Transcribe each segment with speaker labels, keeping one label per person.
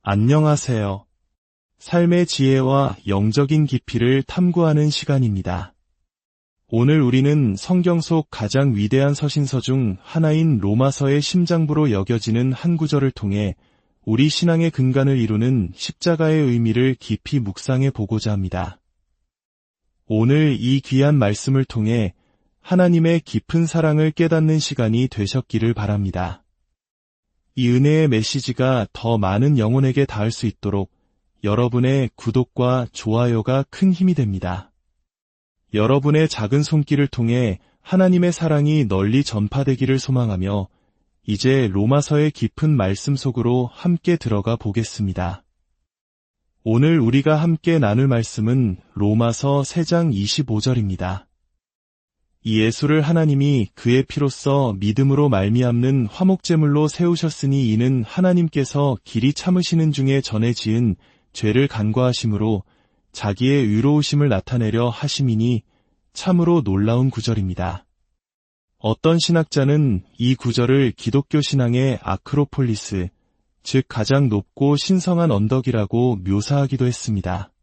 Speaker 1: 안녕하세요. 삶의 지혜와 영적인 깊이를 탐구하는 시간입니다. 오늘 우리는 성경 속 가장 위대한 서신서 중 하나인 로마서의 심장부로 여겨지는 한 구절을 통해 우리 신앙의 근간을 이루는 십자가의 의미를 깊이 묵상해 보고자 합니다. 오늘 이 귀한 말씀을 통해 하나님의 깊은 사랑을 깨닫는 시간이 되셨기를 바랍니다. 이 은혜의 메시지가 더 많은 영혼에게 닿을 수 있도록 여러분의 구독과 좋아요가 큰 힘이 됩니다. 여러분의 작은 손길을 통해 하나님의 사랑이 널리 전파되기를 소망하며 이제 로마서의 깊은 말씀 속으로 함께 들어가 보겠습니다. 오늘 우리가 함께 나눌 말씀은 로마서 3장 25절입니다. 이 예수를 하나님이 그의 피로써 믿음으로 말미암는 화목제물로 세우셨으니 이는 하나님께서 길이 참으시는 중에 전에 지은 죄를 간과하심으로 자기의 의로우심을 나타내려 하심이니 참으로 놀라운 구절입니다. 어떤 신학자는 이 구절을 기독교 신앙의 아크로폴리스, 즉 가장 높고 신성한 언덕이라고 묘사하기도 했습니다.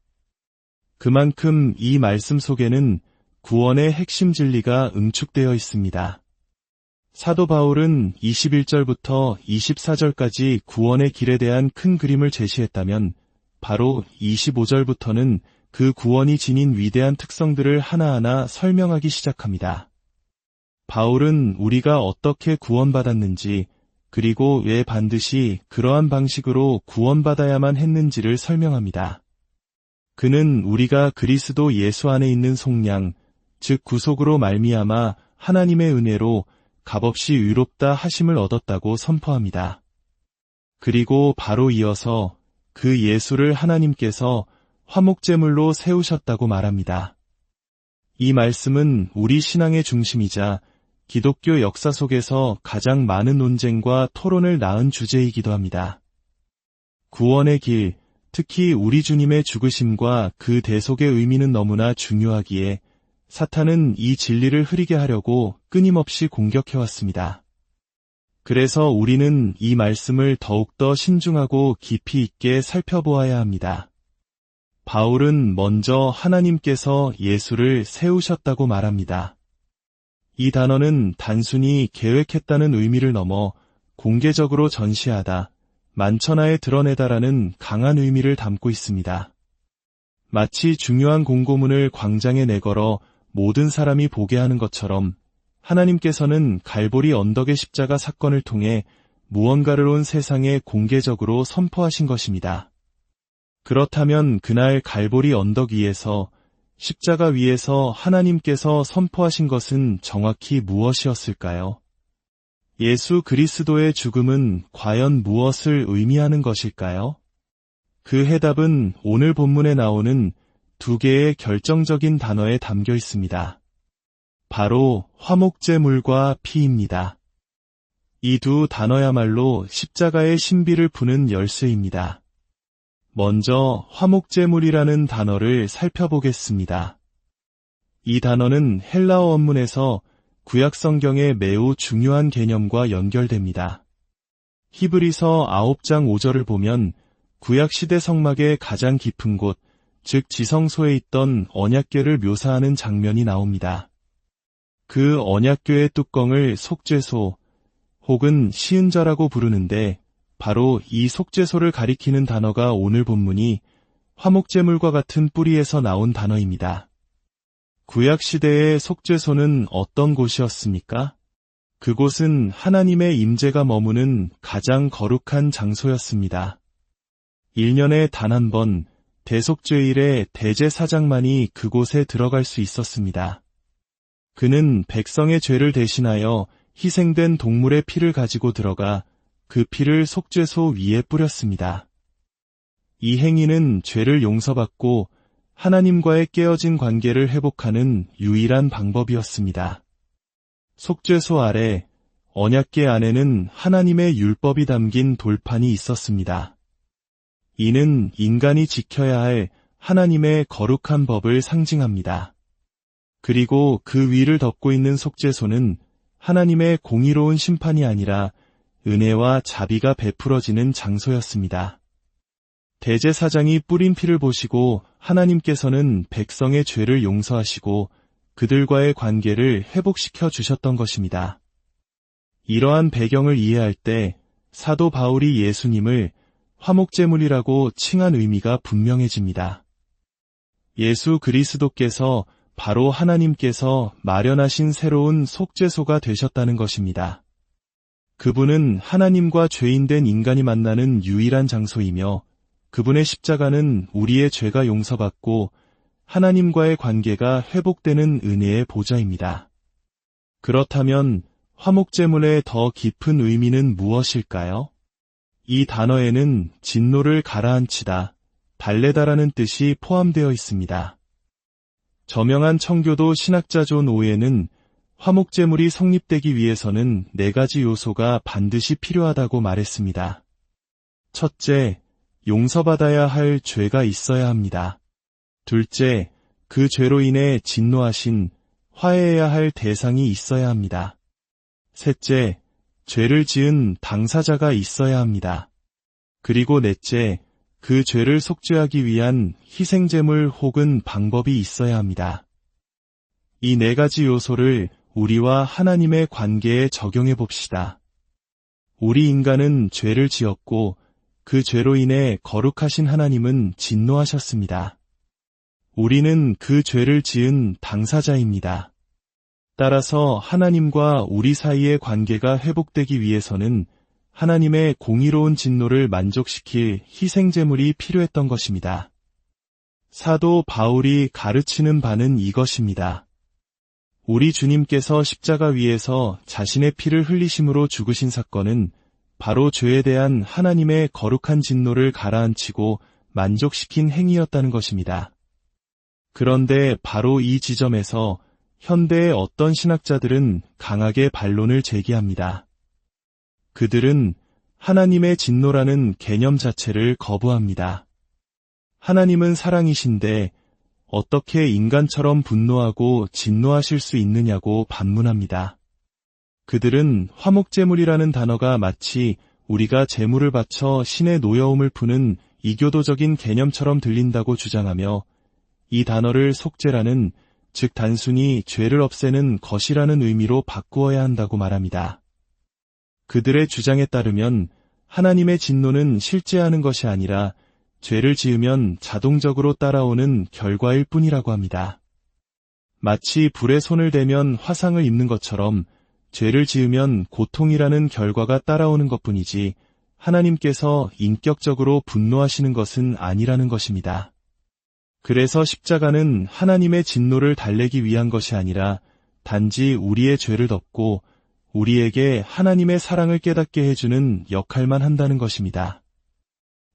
Speaker 1: 그만큼 이 말씀 속에는 구원의 핵심 진리가 응축되어 있습니다. 사도 바울은 21절부터 24절까지 구원의 길에 대한 큰 그림을 제시했다면 바로 25절부터는 그 구원이 지닌 위대한 특성들을 하나하나 설명하기 시작합니다. 바울은 우리가 어떻게 구원받았는지 그리고 왜 반드시 그러한 방식으로 구원받아야만 했는지를 설명합니다. 그는 우리가 그리스도 예수 안에 있는 속량, 즉 구속으로 말미암아 하나님의 은혜로 값없이 의롭다 하심을 얻었다고 선포합니다. 그리고 바로 이어서 그 예수를 하나님께서 화목제물로 세우셨다고 말합니다. 이 말씀은 우리 신앙의 중심이자 기독교 역사 속에서 가장 많은 논쟁과 토론을 낳은 주제이기도 합니다. 구원의 길, 특히 우리 주님의 죽으심과 그 대속의 의미는 너무나 중요하기에 사탄은 이 진리를 흐리게 하려고 끊임없이 공격해왔습니다. 그래서 우리는 이 말씀을 더욱더 신중하고 깊이 있게 살펴보아야 합니다. 바울은 먼저 하나님께서 예수를 세우셨다고 말합니다. 이 단어는 단순히 계획했다는 의미를 넘어 공개적으로 전시하다, 만천하에 드러내다라는 강한 의미를 담고 있습니다. 마치 중요한 공고문을 광장에 내걸어 모든 사람이 보게 하는 것처럼 하나님께서는 갈보리 언덕의 십자가 사건을 통해 무언가를 온 세상에 공개적으로 선포하신 것입니다. 그렇다면 그날 갈보리 언덕 위에서 십자가 위에서 하나님께서 선포하신 것은 정확히 무엇이었을까요? 예수 그리스도의 죽음은 과연 무엇을 의미하는 것일까요? 그 해답은 오늘 본문에 나오는 두 개의 결정적인 단어에 담겨 있습니다. 바로 화목제물과 피입니다. 이 두 단어야말로 십자가의 신비를 푸는 열쇠입니다. 먼저 화목제물이라는 단어를 살펴보겠습니다. 이 단어는 헬라어 원문에서 구약 성경의 매우 중요한 개념과 연결됩니다. 히브리서 9장 5절을 보면 구약 시대 성막의 가장 깊은 곳, 즉 지성소에 있던 언약궤를 묘사하는 장면이 나옵니다. 그 언약궤의 뚜껑을 속죄소 혹은 시은자라고 부르는데 바로 이 속죄소를 가리키는 단어가 오늘 본문이 화목제물과 같은 뿌리에서 나온 단어입니다. 구약 시대의 속죄소는 어떤 곳이었습니까? 그곳은 하나님의 임재가 머무는 가장 거룩한 장소였습니다. 1년에 단 한 번 대속죄일에 대제사장만이 그곳에 들어갈 수 있었습니다. 그는 백성의 죄를 대신하여 희생된 동물의 피를 가지고 들어가 그 피를 속죄소 위에 뿌렸습니다. 이 행위는 죄를 용서받고 하나님과의 깨어진 관계를 회복하는 유일한 방법이었습니다. 속죄소 아래 언약궤 안에는 하나님의 율법이 담긴 돌판이 있었습니다. 이는 인간이 지켜야 할 하나님의 거룩한 법을 상징합니다. 그리고 그 위를 덮고 있는 속죄소는 하나님의 공의로운 심판이 아니라 은혜와 자비가 베풀어지는 장소였습니다. 대제사장이 뿌린 피를 보시고 하나님께서는 백성의 죄를 용서하시고 그들과의 관계를 회복시켜 주셨던 것입니다. 이러한 배경을 이해할 때 사도 바울이 예수님을 화목제물이라고 칭한 의미가 분명해집니다. 예수 그리스도께서 바로 하나님께서 마련하신 새로운 속죄소가 되셨다는 것입니다. 그분은 하나님과 죄인된 인간이 만나는 유일한 장소이며 그분의 십자가는 우리의 죄가 용서받고 하나님과의 관계가 회복되는 은혜의 보좌입니다. 그렇다면 화목제물의 더 깊은 의미는 무엇일까요? 이 단어에는 진노를 가라앉히다, 달래다라는 뜻이 포함되어 있습니다. 저명한 청교도 신학자 존 오웬은 화목제물이 성립되기 위해서는 4가지 요소가 반드시 필요하다고 말했습니다. 첫째, 용서받아야 할 죄가 있어야 합니다. 둘째, 그 죄로 인해 진노하신, 화해해야 할 대상이 있어야 합니다. 셋째, 죄를 지은 당사자가 있어야 합니다. 그리고 넷째, 그 죄를 속죄하기 위한 희생제물 혹은 방법이 있어야 합니다. 이 4가지 요소를 우리와 하나님의 관계에 적용해 봅시다. 우리 인간은 죄를 지었고 그 죄로 인해 거룩하신 하나님은 진노하셨습니다. 우리는 그 죄를 지은 당사자입니다. 따라서 하나님과 우리 사이의 관계가 회복되기 위해서는 하나님의 공의로운 진노를 만족시킬 희생제물이 필요했던 것입니다. 사도 바울이 가르치는 바는 이것입니다. 우리 주님께서 십자가 위에서 자신의 피를 흘리심으로 죽으신 사건은 바로 죄에 대한 하나님의 거룩한 진노를 가라앉히고 만족시킨 행위였다는 것입니다. 그런데 바로 이 지점에서 현대의 어떤 신학자들은 강하게 반론을 제기합니다. 그들은 하나님의 진노라는 개념 자체를 거부합니다. 하나님은 사랑이신데 어떻게 인간처럼 분노하고 진노하실 수 있느냐고 반문합니다. 그들은 화목제물이라는 단어가 마치 우리가 제물을 바쳐 신의 노여움을 푸는 이교도적인 개념처럼 들린다고 주장하며 이 단어를 속죄라는, 즉 단순히 죄를 없애는 것이라는 의미로 바꾸어야 한다고 말합니다. 그들의 주장에 따르면 하나님의 진노는 실제하는 것이 아니라 죄를 지으면 자동적으로 따라오는 결과일 뿐이라고 합니다. 마치 불에 손을 대면 화상을 입는 것처럼 죄를 지으면 고통이라는 결과가 따라오는 것뿐이지 하나님께서 인격적으로 분노하시는 것은 아니라는 것입니다. 그래서 십자가는 하나님의 진노를 달래기 위한 것이 아니라 단지 우리의 죄를 덮고 우리에게 하나님의 사랑을 깨닫게 해주는 역할만 한다는 것입니다.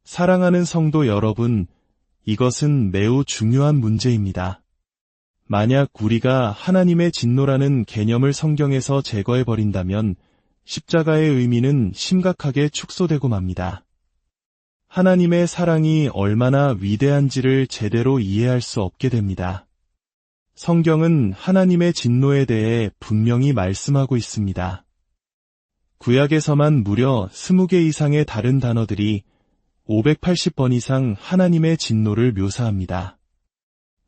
Speaker 1: 사랑하는 성도 여러분, 이것은 매우 중요한 문제입니다. 만약 우리가 하나님의 진노라는 개념을 성경에서 제거해버린다면 십자가의 의미는 심각하게 축소되고 맙니다. 하나님의 사랑이 얼마나 위대한지를 제대로 이해할 수 없게 됩니다. 성경은 하나님의 진노에 대해 분명히 말씀하고 있습니다. 구약에서만 무려 20개 이상의 다른 단어들이 580번 이상 하나님의 진노를 묘사합니다.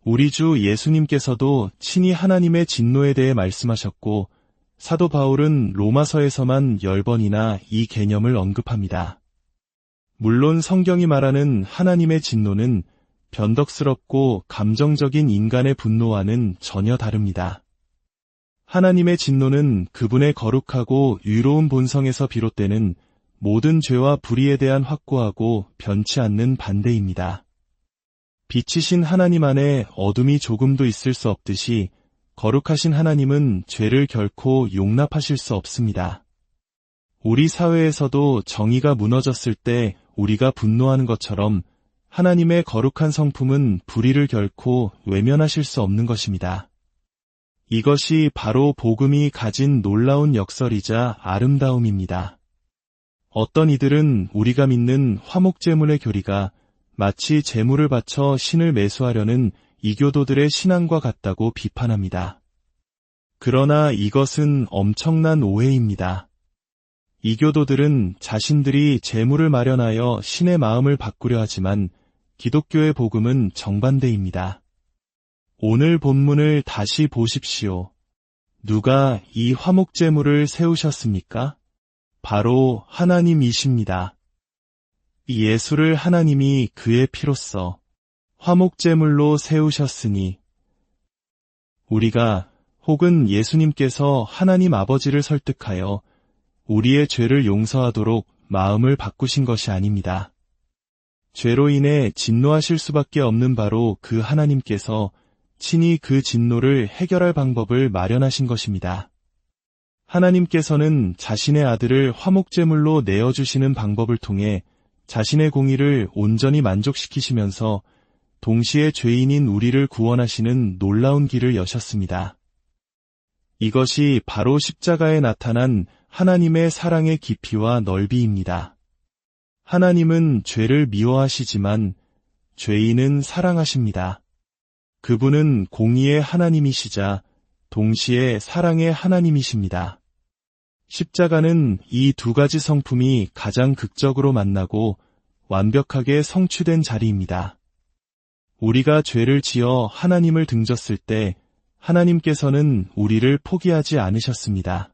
Speaker 1: 우리 주 예수님께서도 친히 하나님의 진노에 대해 말씀하셨고 사도 바울은 로마서에서만 10번이나 이 개념을 언급합니다. 물론 성경이 말하는 하나님의 진노는 변덕스럽고 감정적인 인간의 분노와는 전혀 다릅니다. 하나님의 진노는 그분의 거룩하고 유로운 본성에서 비롯되는 모든 죄와 불의에 대한 확고하고 변치 않는 반대입니다. 빛이신 하나님 안에 어둠이 조금도 있을 수 없듯이 거룩하신 하나님은 죄를 결코 용납하실 수 없습니다. 우리 사회에서도 정의가 무너졌을 때 우리가 분노하는 것처럼 하나님의 거룩한 성품은 불의를 결코 외면하실 수 없는 것입니다. 이것이 바로 복음이 가진 놀라운 역설이자 아름다움입니다. 어떤 이들은 우리가 믿는 화목제물의 교리가 마치 제물을 바쳐 신을 매수하려는 이교도들의 신앙과 같다고 비판합니다. 그러나 이것은 엄청난 오해입니다. 이교도들은 자신들이 재물을 마련하여 신의 마음을 바꾸려 하지만 기독교의 복음은 정반대입니다. 오늘 본문을 다시 보십시오. 누가 이 화목제물을 세우셨습니까? 바로 하나님이십니다. 이 예수를 하나님이 그의 피로써 화목제물로 세우셨으니 우리가 혹은 예수님께서 하나님 아버지를 설득하여 우리의 죄를 용서하도록 마음을 바꾸신 것이 아닙니다. 죄로 인해 진노하실 수밖에 없는 바로 그 하나님께서 친히 그 진노를 해결할 방법을 마련하신 것입니다. 하나님께서는 자신의 아들을 화목제물로 내어주시는 방법을 통해 자신의 공의를 온전히 만족시키시면서 동시에 죄인인 우리를 구원하시는 놀라운 길을 여셨습니다. 이것이 바로 십자가에 나타난 하나님의 사랑의 깊이와 넓이입니다. 하나님은 죄를 미워하시지만 죄인은 사랑하십니다. 그분은 공의의 하나님이시자 동시에 사랑의 하나님이십니다. 십자가는 이 두 가지 성품이 가장 극적으로 만나고 완벽하게 성취된 자리입니다. 우리가 죄를 지어 하나님을 등졌을 때 하나님께서는 우리를 포기하지 않으셨습니다.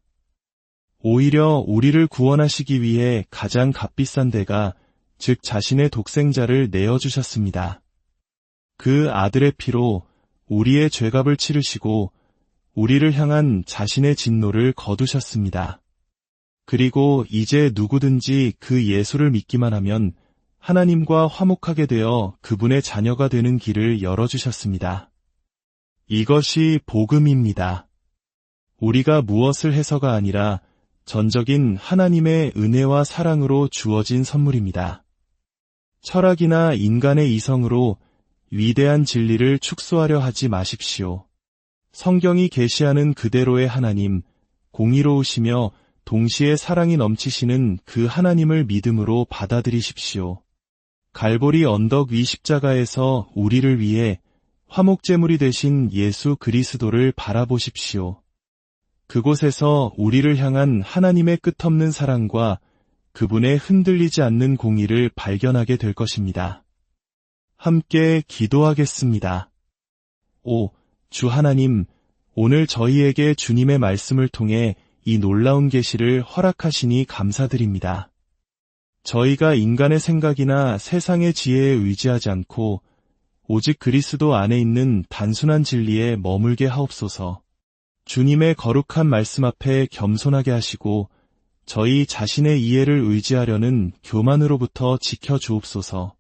Speaker 1: 오히려 우리를 구원하시기 위해 가장 값비싼 대가, 즉 자신의 독생자를 내어주셨습니다. 그 아들의 피로 우리의 죄값을 치르시고 우리를 향한 자신의 진노를 거두셨습니다. 그리고 이제 누구든지 그 예수를 믿기만 하면 하나님과 화목하게 되어 그분의 자녀가 되는 길을 열어주셨습니다. 이것이 복음입니다. 우리가 무엇을 해서가 아니라 전적인 하나님의 은혜와 사랑으로 주어진 선물입니다. 철학이나 인간의 이성으로 위대한 진리를 축소하려 하지 마십시오. 성경이 계시하는 그대로의 하나님, 공의로우시며 동시에 사랑이 넘치시는 그 하나님을 믿음으로 받아들이십시오. 갈보리 언덕 위 십자가에서 우리를 위해 화목제물이 되신 예수 그리스도를 바라보십시오. 그곳에서 우리를 향한 하나님의 끝없는 사랑과 그분의 흔들리지 않는 공의를 발견하게 될 것입니다. 함께 기도하겠습니다. 주 하나님, 오늘 저희에게 주님의 말씀을 통해 이 놀라운 계시를 허락하시니 감사드립니다. 저희가 인간의 생각이나 세상의 지혜에 의지하지 않고 오직 그리스도 안에 있는 단순한 진리에 머물게 하옵소서. 주님의 거룩한 말씀 앞에 겸손하게 하시고 저희 자신의 이해를 의지하려는 교만으로부터 지켜주옵소서.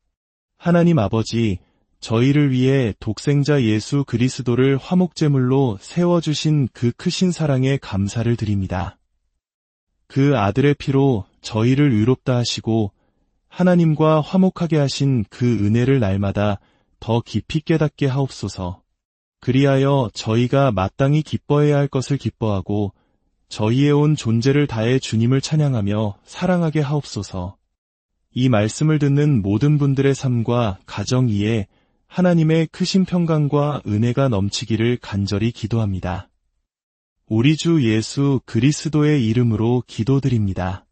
Speaker 1: 하나님 아버지, 저희를 위해 독생자 예수 그리스도를 화목제물로 세워주신 그 크신 사랑에 감사를 드립니다. 그 아들의 피로 저희를 의롭다 하시고 하나님과 화목하게 하신 그 은혜를 날마다 더 깊이 깨닫게 하옵소서. 그리하여 저희가 마땅히 기뻐해야 할 것을 기뻐하고 저희의 온 존재를 다해 주님을 찬양하며 사랑하게 하옵소서. 이 말씀을 듣는 모든 분들의 삶과 가정 위에 하나님의 크신 평강과 은혜가 넘치기를 간절히 기도합니다. 우리 주 예수 그리스도의 이름으로 기도드립니다.